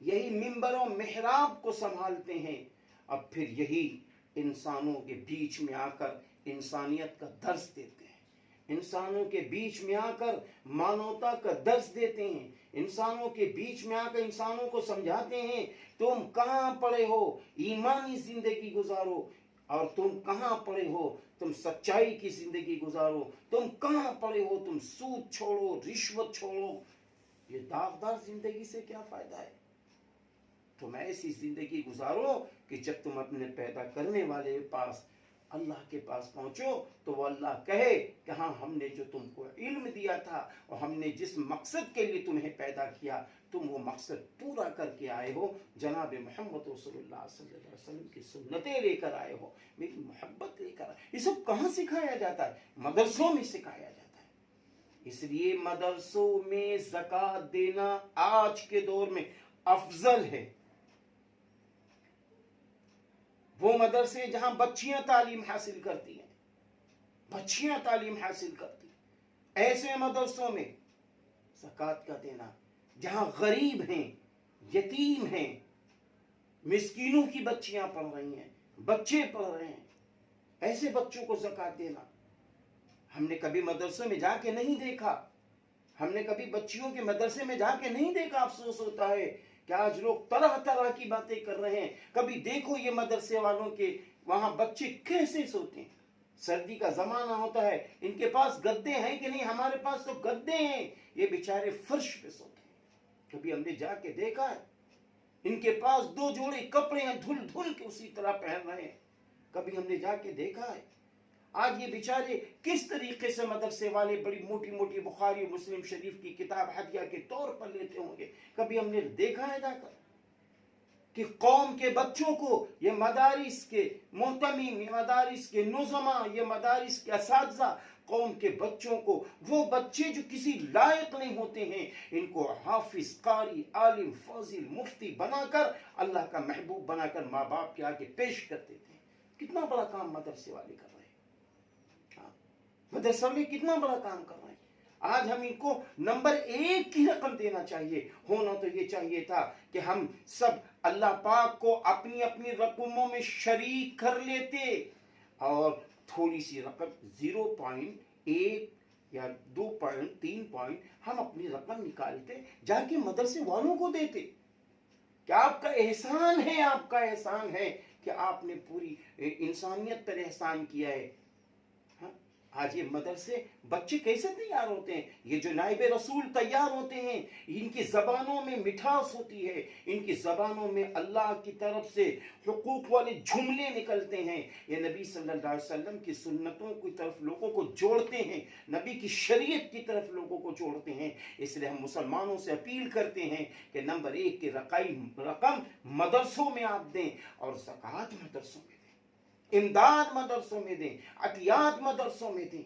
یہی منبر و محراب کو سنبھالتے ہیں، اب پھر یہی انسانوں کے بیچ میں آ کر انسانیت کا درس دیتے ہیں، انسانوں کے بیچ میں آ کر مانوتا کا درس دیتے ہیں، انسانوں کے بیچ میں آ کر انسانوں کو سمجھاتے ہیں تم کہاں پڑے ہو ایمانی زندگی گزارو، اور تم کہاں پڑے ہو تم سچائی کی زندگی گزارو، تم کہاں پڑے ہو تم سود چھوڑو، رشوت چھوڑو۔ یہ داغدار زندگی سے کیا فائدہ ہے؟ تم ایسی زندگی گزارو کہ جب تم اپنے پیدا کرنے والے پاس، اللہ کے پاس پہنچو تو وہ اللہ کہے کہ ہاں ہم نے جو تم کو علم دیا تھا اور ہم نے جس مقصد کے لیے تمہیں پیدا کیا تم وہ مقصد پورا کر کے آئے ہو، جناب محمد رسول اللہ صلی اللہ علیہ وسلم کی سنتیں لے کر آئے ہو، میری محبت لے کر آئے۔ یہ سب کہاں سکھایا جاتا ہے؟ مدرسوں میں سکھایا جاتا ہے۔ اس لیے مدرسوں میں زکوٰۃ دینا آج کے دور میں افضل ہے۔ وہ مدرسے جہاں بچیاں تعلیم حاصل کرتی ہیں، بچیاں تعلیم حاصل کرتی ہیں، ایسے مدرسوں میں زکوٰۃ کا دینا، جہاں غریب ہیں، یتیم ہیں، مسکینوں کی بچیاں پڑھ رہی ہیں، بچے پڑھ رہے ہیں، ایسے بچوں کو زکوٰۃ دینا۔ ہم نے کبھی مدرسے میں جا کے نہیں دیکھا، ہم نے کبھی بچیوں کے مدرسے میں جا کے نہیں دیکھا۔ افسوس ہوتا ہے کہ آج لوگ طرح طرح کی باتیں کر رہے ہیں۔ کبھی دیکھو یہ مدرسے والوں کے وہاں بچے کیسے سوتے ہیں، سردی کا زمانہ ہوتا ہے، ان کے پاس گدے ہیں کہ نہیں؟ ہمارے پاس تو گدے ہیں، یہ بیچارے فرش پہ سوتے ہیں۔ کبھی ہم نے جا کے دیکھا ہے؟ ان کے پاس 2 جوڑے کپڑے ہیں، دھل دھل کے اسی طرح پہن رہے ہیں، کبھی ہم نے جا کے دیکھا ہے؟ آج یہ بیچارے کس طریقے سے مدرسے والے بڑی موٹی موٹی بخاری و مسلم شریف کی کتاب ہدیہ کے طور پر لیتے ہوں گے، کبھی ہم نے دیکھا ہے جا کر کہ قوم کے بچوں کو یہ مدارس کے محتمین، یہ مدارس کے نظماء، یہ مدارس کے اساتذہ قوم کے بچوں کو، وہ بچے جو کسی لائق نہیں ہوتے ہیں، ان کو حافظ، قاری، عالم، فاضل، مفتی بنا کر، اللہ کا محبوب بنا کر ماں باپ کے آگے پیش کر دیتے ہیں۔ کتنا بڑا کام مدرسے والے کر رہے ہیں، مدرسہ والے کتنا بڑا کام کر رہے ہیں۔ آج ہم ان کو نمبر 1 کی رقم دینا چاہیے۔ ہونا تو یہ چاہیے تھا کہ ہم سب اللہ پاک کو اپنی اپنی رقموں میں شریک کر لیتے اور تھوڑی سی رقم 0.1 یا 2.3 پوائنٹ ہم اپنی رقم نکالتے، جا کے مدرسے والوں کو دیتے۔ کیا آپ کا احسان ہے، آپ کا احسان ہے کہ آپ نے پوری انسانیت پر احسان کیا ہے۔ آج یہ مدرسے بچے کیسے تیار ہوتے ہیں؟ یہ جو نائب رسول تیار ہوتے ہیں، ان کی زبانوں میں مٹھاس ہوتی ہے، ان کی زبانوں میں اللہ کی طرف سے حقوق والے جملے نکلتے ہیں، یہ نبی صلی اللہ علیہ وسلم کی سنتوں کی طرف لوگوں کو جوڑتے ہیں، نبی کی شریعت کی طرف لوگوں کو جوڑتے ہیں۔ اس لیے ہم مسلمانوں سے اپیل کرتے ہیں کہ نمبر 1 کی رقم مدرسوں میں آپ دیں، اور زکوٰۃ مدرسوں میں دیں، امداد مدرسوں میں دیں، عطیات مدرسوں میں دیں۔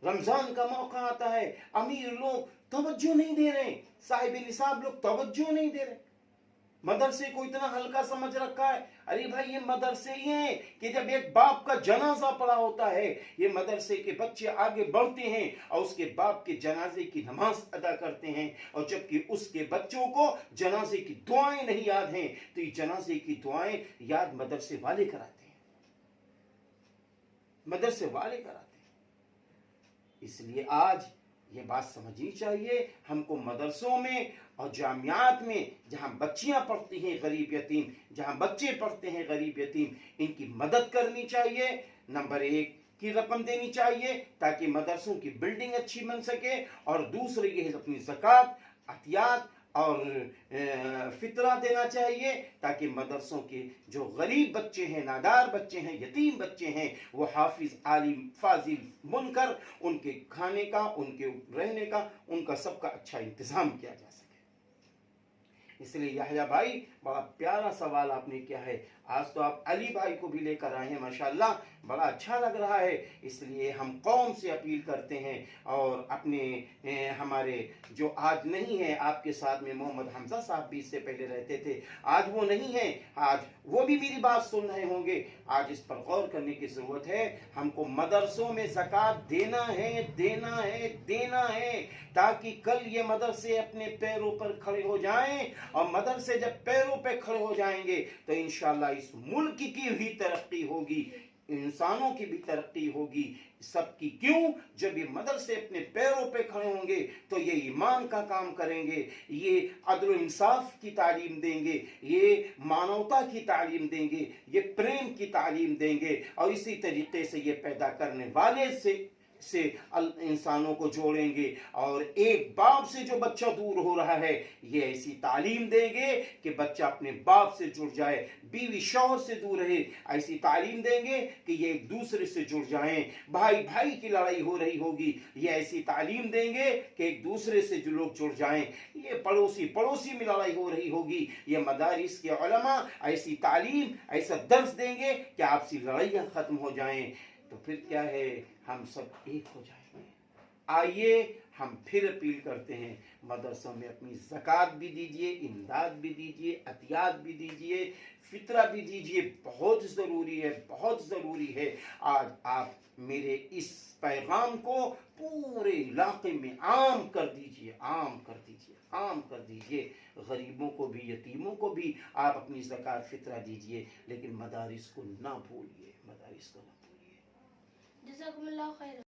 رمضان کا موقع آتا ہے، امیر لوگ توجہ نہیں دے رہے، صاحب نصاب لوگ توجہ نہیں دے رہے، مدرسے کو اتنا ہلکا سمجھ رکھا ہے۔ ارے بھائی، یہ مدرسے ہی ہیں کہ جب ایک باپ کا جنازہ پڑا ہوتا ہے، یہ مدرسے کے بچے آگے بڑھتے ہیں اور اس کے باپ کے جنازے کی نماز ادا کرتے ہیں، اور جبکہ اس کے بچوں کو جنازے کی دعائیں نہیں یاد ہیں، تو یہ جنازے کی دعائیں یاد مدرسے والے کراتے ہیں، مدرسے والے کراتے ہیں۔ اس لیے آج یہ بات سمجھنی چاہیے ہم کو، مدرسوں میں اور جامعات میں جہاں بچیاں پڑھتی ہیں غریب یتیم، جہاں بچے پڑھتے ہیں غریب یتیم، ان کی مدد کرنی چاہیے، نمبر 1 کی رقم دینی چاہیے تاکہ مدرسوں کی بلڈنگ اچھی بن سکے، اور دوسرے یہ اپنی زکوٰۃ، عطیات اور فطرہ دینا چاہیے تاکہ مدرسوں کے جو غریب بچے ہیں، نادار بچے ہیں، یتیم بچے ہیں، وہ حافظ، عالم، فاضل بن کر ان کے کھانے کا، ان کے رہنے کا، ان کا سب کا اچھا انتظام کیا جا سکے۔ اس لیے یحییٰ بھائی، بڑا پیارا سوال آپ نے کیا ہے۔ آج تو آپ علی بھائی کو بھی لے کر آئے ہیں، ماشاءاللہ بڑا اچھا لگ رہا ہے. اس لیے ہم قوم سے اپیل کرتے ہیں اور اپنے ہمارے جو آج نہیں ہے آپ کے ساتھ میں محمد حمزہ صاحب بھی اس سے پہلے رہتے تھے, آج وہ نہیں ہیں, آج وہ بھی میری بات سن رہے ہوں گے. آج اس پر غور کرنے کی ضرورت ہے. ہم کو مدرسوں میں زکوٰۃ دینا ہے, دینا ہے, دینا ہے, تاکہ کل یہ مدرسے اپنے پیروں پر کھڑے ہو جائیں, اور مدرسے جب پیروں پہ کھڑے ہو جائیں گے تو انشاءاللہ اس ملک کی بھی ترقی ہوگی, انسانوں کی بھی ترقی ہوگی. سب کی کیوں؟ جب یہ مدرسے اپنے پیروں پہ کھڑے ہوں گے تو یہ ایمان کا کام کریں گے, یہ عدل و انصاف کی تعلیم دیں گے, یہ مانوتا کی تعلیم دیں گے, یہ پریم کی تعلیم دیں گے, اور اسی طریقے سے یہ پیدا کرنے والے سے انسانوں کو جوڑیں گے. اور ایک باپ سے جو بچہ دور ہو رہا ہے, یہ ایسی تعلیم دیں گے کہ بچہ اپنے باپ سے جڑ جائے, بیوی شوہر سے دور رہے, ایسی تعلیم دیں گے کہ یہ ایک دوسرے سے جڑ جائیں. بھائی بھائی کی لڑائی ہو رہی ہوگی, یہ ایسی تعلیم دیں گے کہ ایک دوسرے سے جو لوگ جڑ جائیں. یہ پڑوسی میں لڑائی ہو رہی ہوگی, یہ مدارس کے علماء ایسی تعلیم, ایسا درس دیں گے کہ آپسی لڑائیاں ختم ہو جائیں. تو پھر کیا ہے, ہم سب ایک ہو جائیں گے. آئیے ہم پھر اپیل کرتے ہیں, مدرسوں میں اپنی زکوٰۃ بھی دیجئے, امداد بھی دیجئے, عطیات بھی دیجئے, فطرہ بھی دیجئے. بہت ضروری ہے, بہت ضروری ہے. آج آپ میرے اس پیغام کو پورے علاقے میں عام کر دیجئے, عام کر دیجئے, عام کر دیجئے. غریبوں کو بھی, یتیموں کو بھی آپ اپنی زکوٰۃ فطرہ دیجئے, لیکن مدارس کو نہ بھولیے, مدارس کو نہ بھولیے. جزاکم اللہ خیر.